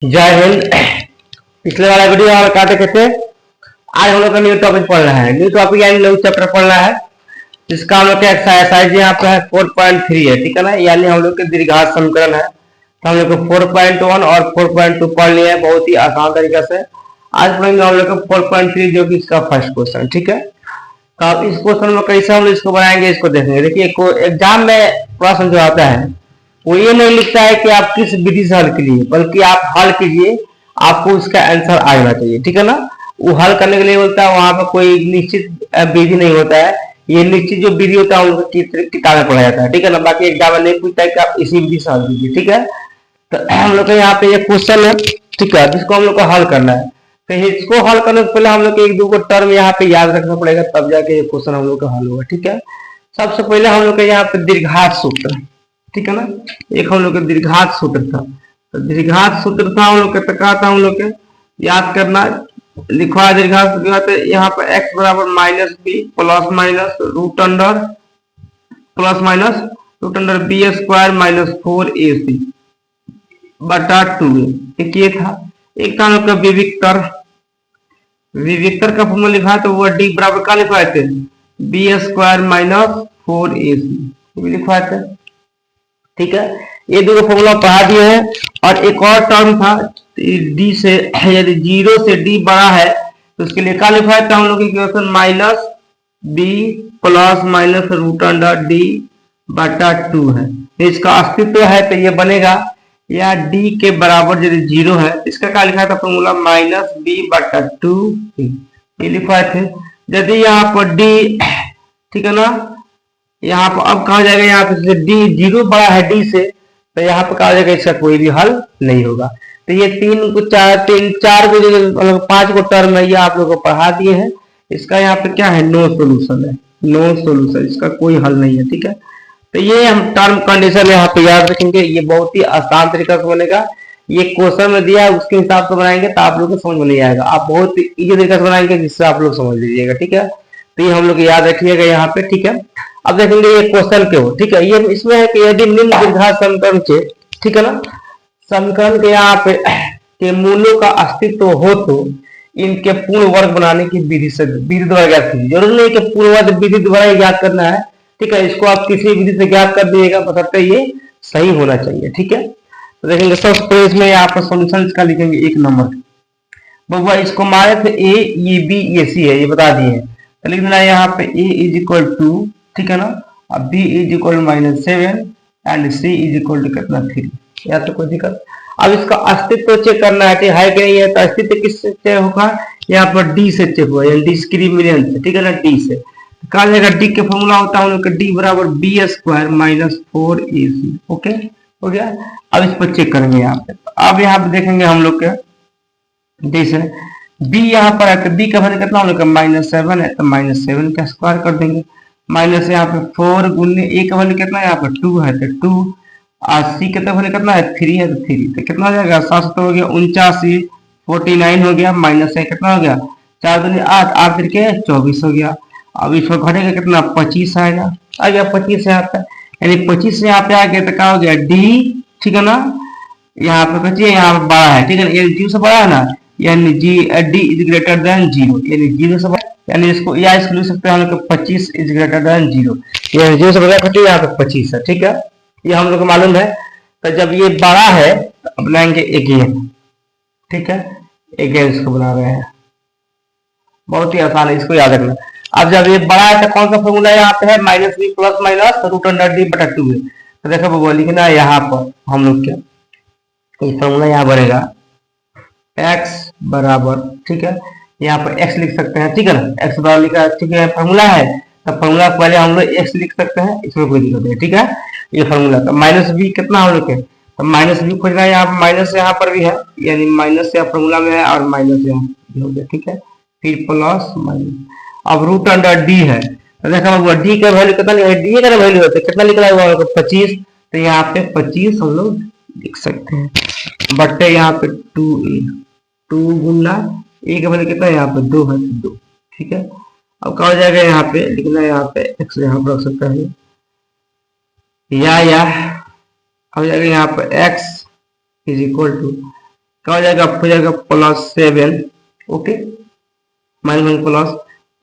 जय हिंद। पिछले वाला वीडियो हम क्या देखे थे। आज हम लोग का न्यू टॉपिक पढ़ना है। न्यू टॉपिक यानी न्यू चैप्टर पढ़ना है। जिसका हम लोग का एक्सरसाइज यहाँ पे है 4.3 है, ठीक है ना। यानी हम लोग के द्विघात समीकरण है। तो हम लोग को 4.1 और 4.2 पढ़ लिया है बहुत ही आसान तरीके से। आज पढ़ेंगे हम लोग को 4.3 जो कि इसका फर्स्ट क्वेश्चन, ठीक है। तो अब इस क्वेश्चन में कैसे हम लोग इसको बनाएंगे इसको देखेंगे। देखिए एग्जाम में प्रश्न जो आता है वो ये नहीं लिखता है कि आप किस विधि से हल कीजिए, बल्कि आप हल कीजिए, आपको उसका आंसर आ जाना चाहिए, ठीक है ना। वो हल करने के लिए बोलता है, वहां पर कोई निश्चित विधि नहीं होता है। ये निश्चित जो विधि होता है उनको किताबें पढ़ा जाता है, ठीक है ना। बाकी एग्जाम में नहीं पूछता है कि आप इसी विधि से हल कीजिए, ठीक है। तो हम लोग का यहाँ पे ये क्वेश्चन है, ठीक है, जिसको हम लोग को हल करना है। तो इसको हल करने से पहले हम लोग एक दो को टर्म यहाँ पे याद रखना पड़ेगा, तब जाके ये क्वेश्चन हम लोग का हल होगा, ठीक है। सबसे पहले हम लोग का यहाँ पे दीर्घात सूत्र, ठीक है ना। एक हम लोग का दीर्घात सूत्र था। तो दीर्घात सूत्र था हम लोग का, कहा था हम लोग के याद करना। लिखवा है दीर्घात सूत्र, यहाँ पर x बराबर minus b plus minus root under b square minus 4ac बटा 2a। एक ये था। एक था हम लोग का विविक्तर। विविक्तर का फॉर्मूला लिखा है तो वो d बराबर का लिखवाए थे बी स्क्वायर माइनस 4ac लिखवाए थे, ठीक है। ये दो फॉर्मूला पढ़ा दिए हैं। और एक और टर्म था डी से, यदि 0 से डी बड़ा है तो उसके लिए क्या लिखा है हम लोग equation minus b plus minus root under d बटा 2 है। इसका अस्तित्व है तो ये बनेगा, या डी के बराबर यदि 0 है तो इसका क्या लिखा था फॉर्मूला माइनस बी बटा 2 ये लिखवाए थे। यदि यहाँ पर डी, ठीक है ना, यहाँ पर अब कहा जाएगा, यहाँ पे डी 0 बड़ा है डी से, तो यहाँ पर कहा जाएगा इसका कोई भी हल नहीं होगा। तो ये चार को मतलब 5 को टर्म है, ये आप लोगों को पढ़ा दिए हैं। इसका यहाँ पे क्या है, नो सोल्यूशन है, नो सोल्यूशन, इसका कोई हल नहीं है, ठीक है। तो ये हम टर्म कंडीशन यहाँ पे याद रखेंगे। ये बहुत ही आसान तरीका से बनेगा। ये क्वेश्चन में दिया है उसके हिसाब से बनाएंगे तो आप लोग को समझ में नहीं आएगा। आप बहुत इजी तरीका से बनाएंगे जिससे आप लोग समझ लीजिएगा, ठीक है। तो ये हम लोग याद रखिएगा यहाँ पे, ठीक है। अब देखेंगे ये क्वेश्चन क्यों, ठीक है। ये इसमें है कि यदि निम्न दीर्घात समीकरण के, ठीक है ना, समीकरण के यहाँ पे के मूलों का अस्तित्व हो तो इनके पूर्ण वर्ग बनाने की विधि द्वारा ज्ञात कीजिए। जरूर नहीं कि पूर्ण वर्ग विधि द्वारा ज्ञात करना है, ठीक है। इसको आप किसी विधि से ज्ञात कर दीजिएगा, बशर्ते ये सही होना चाहिए, ठीक है। तो देखेंगे सबसे पहले इसमें यहाँ पर सोल्यूशन इसका लिखेंगे 1 नंबर। बबुआ इसको मारे थे ए, ये बी, ये सी है, ये बता दिए हैं। तो लिख देना यहाँ पे a इज इक्वल टू, ठीक है ना, अब b is equal -7 and c is equal to कितना 3। या तो कोई दिक्कत। अब इसका अस्तित्व चेक करना है कि नहीं है। तो अस्तित्व किससे चेक होगा, यहाँ पर d से चेक होगा, यानी डिस्क्रिमिनेंट से, ठीक है ना, d से। कहा जाएगा d के फॉर्मूला होता है हम लोग का d बराबर B square minus 4ac। Okay हो गया। अब इस पर चेक करेंगे यहाँ पे। अब यहाँ पे देखेंगे हम लोग के जैसे b यहाँ पर है तो b का वैल्यू कितना हम लोग का -7 है, तो -7 का स्क्वायर कर देंगे। माइनस यहाँ पे 4 गुने a का वैल्यू कितना है यहाँ पर 2 है तो 2, और c का वैल्यू कितना है 3 है तो 3, तो कितना हो जाएगा 7 हो गया 49, 49 हो गया, माइनस है कितना हो गया 4 दूनी 8, 8 फिर के 24 हो गया। अब इसमें घटेगा कितना 25 आएगा, आ गया 25 यहाँ पे, यानी 25 यहाँ पे आ गया तो क्या हो गया d, ठीक है ना। यहाँ पे बचिए, यहाँ पे बड़ा है, ठीक है ना, ये 0 से बड़ा है ना, यानी d इज ग्रेटर देन 0, यानी 0 से बड़ा, यानी इसको या इसको लिख सकते हैं हम लोग 25 इज ग्रेटर देन 0, ये 0 से बड़ा घटिए यहाँ पे 25 है, ठीक है। ये हम लोग को मालूम है। तो जब ये बड़ा है तो बनाएंगे अगेन, ठीक है, अगेन इसको बना रहे हैं, बहुत ही आसान है, इसको याद रखना। अब जब ये बड़ा है तो कौन सा फॉर्मूला यहाँ पे है, -b plus minus root under d बटा 2 है। तो देखो वो लिखना है यहाँ पर हम लोग क्या, ये फॉर्मूला यहाँ बनेगा x बराबर, ठीक है, यहाँ पर x लिख सकते हैं, ठीक है ना, x बराबर लिखा है, ठीक है, फॉर्मूला है तो फॉर्मूला पहले हम लोग x लिख सकते हैं, इसमें कोई दिक्कत नहीं, ठीक है। ये फॉर्मूला तो -b कितना हम लोग है, तो -b खोजना है, यहाँ पर माइनस यहाँ पर भी है, यानी माइनस यहाँ फॉर्मूला में है और माइनस यहाँ भी हो गया, ठीक है, फिर प्लस माइनस। अब रूट अंडर डी है तो देखा हुआ डी का वैल्यू कितना है, डी का वैल्यू होता है कितना निकला हुआ 25, तो यहाँ पे 25 हम लोग लिख सकते हैं, बट्टे यहाँ पे 2a, 2 गुना a का वैल्यू कितना है यहाँ पे 2 है, 2, ठीक है। अब क्या हो जाएगा यहाँ पे लिखना है, यहाँ पे x यहाँ पर रख सकता है, या हो जाएगा यहाँ पे x इज इक्वल टू क्या हो जाएगा, हो जाएगा +7। Okay, minus plus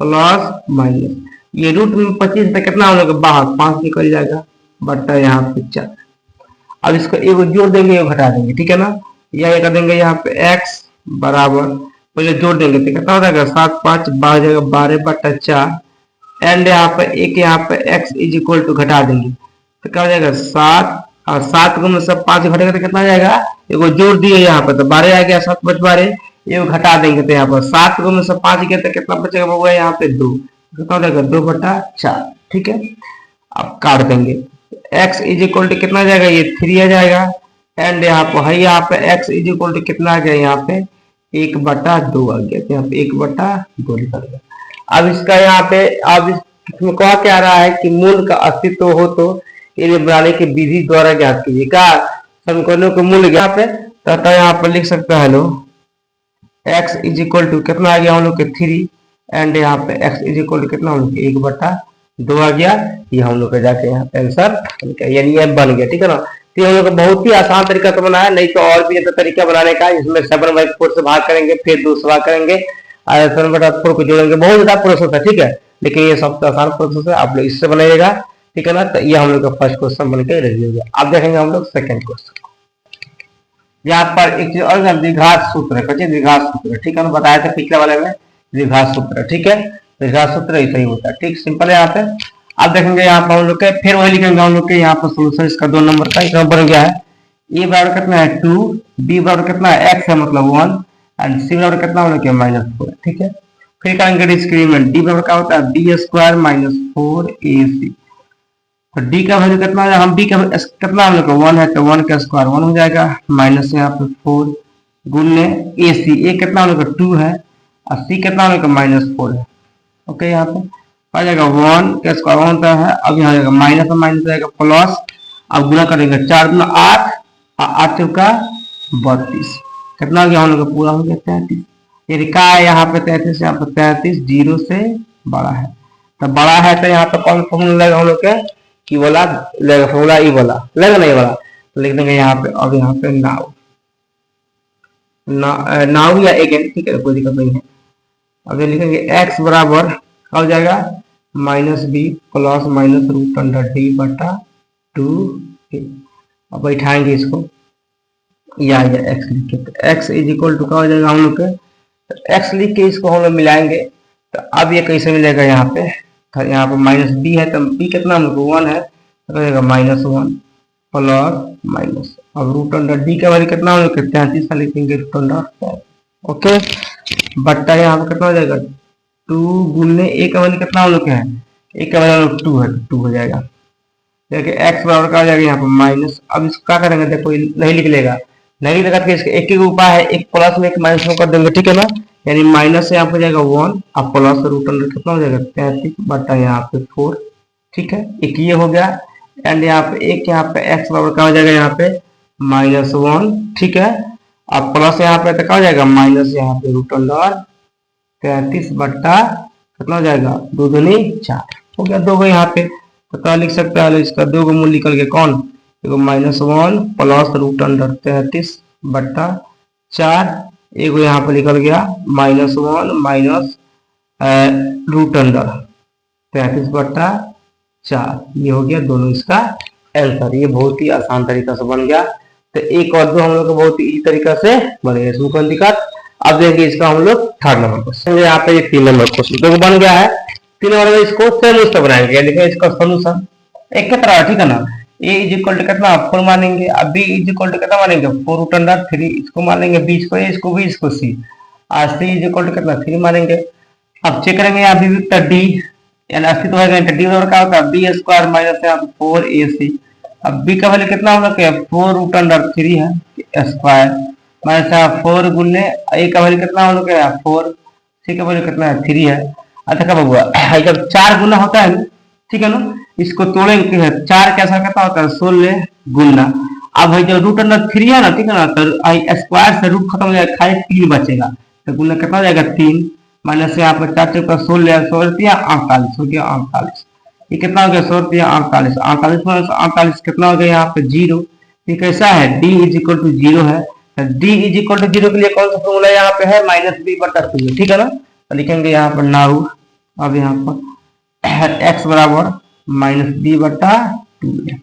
plus minus, ये रूट में 25 पे कितना हम लोग बाहर 5 निकल जाएगा, बटा यहाँ पे 4। अब इसको एक जोड़ देंगे, एक घटा देंगे, ठीक है ना। या ये कर देंगे यहाँ पे x बराबर, पहले जोड़ देंगे तो कितना हो जाएगा 7 5 12 जाएगा 12/4, एंड यहाँ पे एक यहाँ पे x इज इक्वल टू घटा देंगे तो क्या हो जाएगा 7, और 7 को में से 5 घटेगा तो कितना जाएगा, एगो जोड़ दिए यहाँ पे तो 12 आ गया, 7 5 12, एगो घटा देंगे तो यहाँ पर 7 को में से 5 गया तो कितना बचेगा बउआ, यहाँ पे 2, कितना हो जाएगा 2/4, ठीक है। अब काट देंगे, x इज इक्वल टू कितना जाएगा, ये 3 आ जाएगा, एंड यहाँ पर है, यहाँ पे x इज इक्वल टू कितना आ गया, यहाँ पे 1/2 आ गया, तो यहाँ पे 1/2 निकल गया। अब इसका यहाँ पे अब इसमें कहा क्या रहा है कि मूल का अस्तित्व हो तो इन्हें बनाने की विधि द्वारा ज्ञात कीजिए। क्या समीकरणों के मूल यहाँ पे तो यहाँ पर लिख सकता है लो, x इज इक्वल टू कितना आ गया हम लोग के 3, एंड यहाँ पे x इज इक्वल टू कितना हम लोग 1/2 आ गया, ये हम लोग का जाके यहाँ पे आंसर, यानी ये बन गया, ठीक है ना। तो ये हम लोग बहुत ही आसान तरीका से बनाया, नहीं तो और भी तरीका बनाने का, इसमें 7/4 से भाग करेंगे, फिर 2 से भाग करेंगे, 7/4 को जोड़ेंगे, बहुत ज्यादा प्रोसेस है, ठीक है। लेकिन ये सबसे आसान प्रोसेस है, आप लोग इससे बनाइएगा, ठीक है ना। तो ये हम लोग का फर्स्ट क्वेश्चन बन के रेडी हो गया। अब देखेंगे हम लोग सेकंड क्वेश्चन। यहाँ पर एक चीज और द्विघात सूत्र है, द्विघात सूत्र, ठीक है ना, बताया था पिछले वाले में द्विघात सूत्र, ठीक है। द्विघात सूत्र ऐसा ही होता है, ठीक, सिंपल है यहाँ पे। अब देखेंगे यहाँ पर हम लोग के, फिर वही लिखेंगे हम लोग के यहाँ पर सोल्यूशन इसका 2 नंबर का एक बन गया है। ए बराबर कितना है 2, बी बराबर कितना है x है मतलब 1, एंड सी बराबर कितना हम लोग के -4, ठीक है। फिर करेंगे डिस्क्रीमेंट, डी बराबर क्या होता है b² - 4ac, तो डी का वैल्यू कितना है, हम डी का कितना हम लोग का 1 है तो 1 का स्क्वायर 1 हो जाएगा, माइनस यहाँ पे 4 गुणने ac, ए कितना हम लोग का 2 है और सी कितना हम लोग का -4 है। ओके, यहाँ पे आ जाएगा 1 का स्क्वायर 1 होता है, अब यहाँ जाएगा माइनस और माइनस जाएगा प्लस, अब गुना करेंगे 4 गुना 8 और 8 चौका 32, कितना हो गया हम लोग का पूरा हो गया 33। ये लिखा है यहाँ पे 33, यहाँ पे 33 0 से बड़ा है, तो बड़ा है तो यहाँ पे कौन फॉर्मूला लगेगा हम लोग के, की वाला लगेगा फॉर्मूला, ई वाला लगेगा, नहीं वाला, तो लिख देंगे यहाँ पे। अब यहाँ पे नाउ नाउ या अगेन, ठीक है, कोई दिक्कत नहीं है। अब ये लिखेंगे x बराबर हो जाएगा -b प्लस -√d/2a। अब बैठाएंगे इसको, या x लिख के, तो x इज इक्वल टू क्या हो जाएगा हम लोग के, तो x लिख के इसको हम लोग मिलाएंगे, तो अब ये कैसे मिलेगा, यहाँ पे यहाँ पे -b है तो b कितना हम लोग 1 है तो रहेगा -1 प्लस माइनस, अब √d का वैल्यू कितना हम लोग 33 का लिखेंगे √5, ओके, बट्टा यहाँ पे कितना हो जाएगा 2 गुणने ए का वैल्यू कितना हम लोग है, ए का वैल्यू 2 है, 2 हो जाएगा, देखिए x बराबर का हो जाएगा यहाँ पे माइनस। अब इसको क्या करेंगे, देखो नहीं लिख लेगा, नहीं लिख लेगा, इसका एक ही उपाय है, एक प्लस में एक माइनस में कर देंगे, ठीक है ना, यानी माइनस से यहाँ पे जाएगा 1 और प्लस √100 कितना हो जाएगा 33 बटा यहाँ पे 4, ठीक है, एक ये हो गया, एंड यहाँ पे एक यहाँ पे x बराबर का हो जाएगा यहाँ पे -1, ठीक है, अब प्लस यहाँ पे तो क्या हो जाएगा माइनस यहाँ पे √33 बट्टा कितना हो जाएगा 2 दूनी 4 हो गया, 2 को यहाँ पे तो क्या लिख सकता है, इसका 2 को मूल निकल गया कौन, देखो -1 प्लस √33 बट्टा 4, एगो यहाँ पे निकल गया -1 माइनस √33 बट्टा 4, ये हो गया दोनों इसका आंसर। ये बहुत ही आसान तरीका से बन गया, तो एक और 2 हम लोग को बहुत ही तरीका से बनेगा, इसमें कोई दिक्कत। अब देखिए इसका हम लोग 3rd नंबर क्वेश्चन, यहाँ पे 3 नंबर क्वेश्चन तो बन गया है, 3 नंबर में इसको सेम उससे बनाएंगे, देखिए इसका सोल्यूशन एक के तरह, ठीक है ना, a इज इक्वल टू कितना 4 मानेंगे, अब b इज इक्वल टू कितना मानेंगे 4√3, इसको मानेंगे b इसको a इसको b इसको c, और c इज इक्वल टू कितना 3 मानेंगे। अब चेक करेंगे यहाँ विविधता d, यानी अस्तित्व है, d बराबर क्या होता है b² माइनस यहाँ पे 4ac, अब b का वैल्यू कितना हम लोग 4√3 है स्क्वायर माइनस 4 गुणने a का वैल्यू कितना हम लोग 4, c का वैल्यू कितना है 3 है। अच्छा कब हुआ, जब 4 गुना होता है, ठीक है ना, इसको तोड़ेंगे 4 कैसा कितना होता है 16 गुना, अब भाई जो √3 है ना, ठीक है ना, तो स्क्वायर से रूट खत्म हो जाएगा, खाली 3 बचेगा, तो गुना कितना हो जाएगा 3, माइनस यहाँ पर 4 चौका 16 48 हो गया 48, ये कितना हो गया 48 48 माइनस 48 कितना हो गया यहाँ पे 0, ये कैसा है d इज इक्वल टू 0 है, डी इज इक्वल टू 0 के लिए कौन सा फॉर्मूला यहाँ पे है, -b/2, ठीक है ना। तो लिखेंगे यहाँ पर नाउ, अब यहाँ पर x बराबर -b/2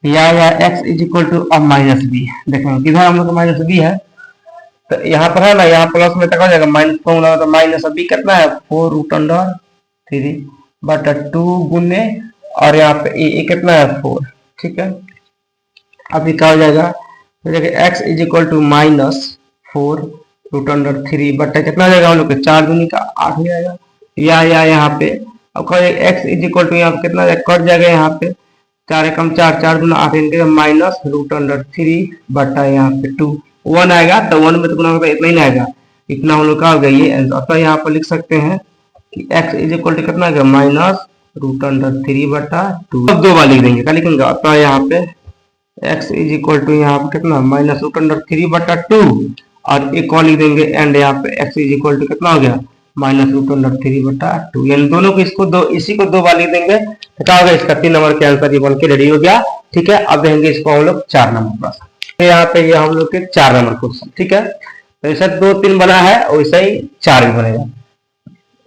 या x इज इक्वल टू अब -b, देखेंगे किधर हम लोग का -b है, तो यहाँ पर है ना, यहाँ प्लस में तक हो जाएगा माइनस फॉर्मूला, तो -b कितना है 4√3/2 गुने, और यहाँ पे ए कितना है 4, ठीक है। अभी क्या हो जाएगा, तो देखिए x इज इक्वल टू -4√3 बटा कितना हो जाएगा हम लोग 4 दूनी का 8 हो जाएगा, या यहाँ पे अब x इज इक्वल टू यहाँ पे कितना कट जाएगा, यहाँ पे 4 एकम 4, 4 दूना 8, इनके -√3 बटा यहाँ पे 2 1 आएगा, तो 1 में तो गुना होगा इतना ही आएगा, इतना हम लोग का हो गया ये आंसर। अतः यहाँ पर लिख सकते हैं कि x इज इक्वल टू कितना है -√3/2, अब दो बार लिख देंगे, क्या लिखेंगे, अतः यहाँ पे x इज इक्वल टू यहाँ पे कितना -√3/2 और एक और लिख देंगे, एंड यहाँ पे x इज इक्वल टू कितना हो गया -√3/2, यानी दोनों को इसको दो, इसी को दो बार लिख देंगे, तो क्या होगा इसका 3 नंबर के आंसर ये बन के रेडी हो गया, ठीक है। अब देंगे इसको हम लोग 4 नंबर प्रश्न, तो यहाँ पे ये हम लोग के 4 नंबर क्वेश्चन, ठीक है। तो ऐसा 2 3 बना है, वैसा ही 4 भी बनेगा।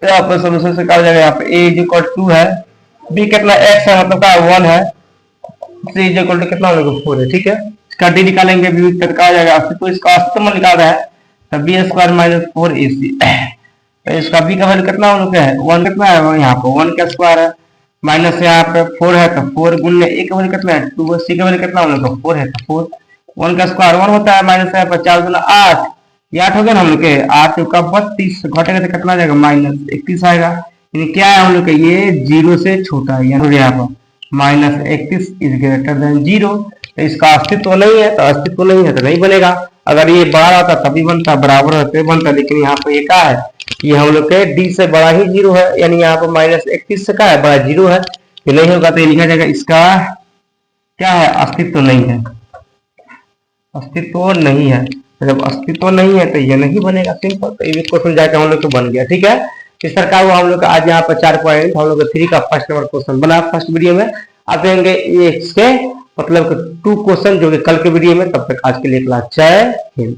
तो यहाँ पर सोल्यूशन से क्या हो जाएगा, यहाँ पे a इज इक्वल टू 2 है, b कितना x है मतलब क्या 1 है, c इज इक्वल टू कितना हम लोग 4 है, ठीक है। इसका d निकालेंगे, b तक का आ जाएगा, तो इसका अस्तित्व में निकाल रहा है, तो b² - 4ac, तो इसका b का वैल्यू कितना हम लोग है 1, कितना है यहाँ पे 1 का स्क्वायर है, माइनस यहाँ पे 4 है, तो 4 गुने a का वैल्यू कितना है 2, c का वैल्यू कितना हम लोग 4 है, तो 4 1 का स्क्वायर 1 होता है, माइनस यहाँ पर 4 गुना 8, ये 8 हो गया ना हम लोग के 8 का 32, घटेगा तो कितना आ जाएगा -31 आएगा, यानी क्या है हम लोग के ये 0 से छोटा है, यानी यहाँ पर -31 इज ग्रेटर देन 0, तो इसका अस्तित्व नहीं है, तो अस्तित्व नहीं है तो नहीं बनेगा। अगर ये बड़ा होता तभी बनता, बराबर होते बनता, लेकिन यहाँ पे ये क्या है, ये हम लोग के d से बड़ा ही 0 है, यानी यहाँ पर -31 से क्या है बड़ा 0 है, ये नहीं होगा तो ये लिखा जाएगा इसका क्या है अस्तित्व नहीं है, अस्तित्व नहीं है। जब अस्तित्व नहीं है तो ये नहीं बनेगा, सिंपल। तो ये क्वेश्चन जाके हम लोग को बन गया, ठीक है। इस प्रकार वो हम लोग का आज यहाँ पर 4 पॉइंट हम लोग 3 का फर्स्ट नंबर क्वेश्चन बना फर्स्ट वीडियो में। आप देंगे इसके मतलब 2 क्वेश्चन जो कि कल के वीडियो में, तब तक आज के लिए क्लास 6 हिंद।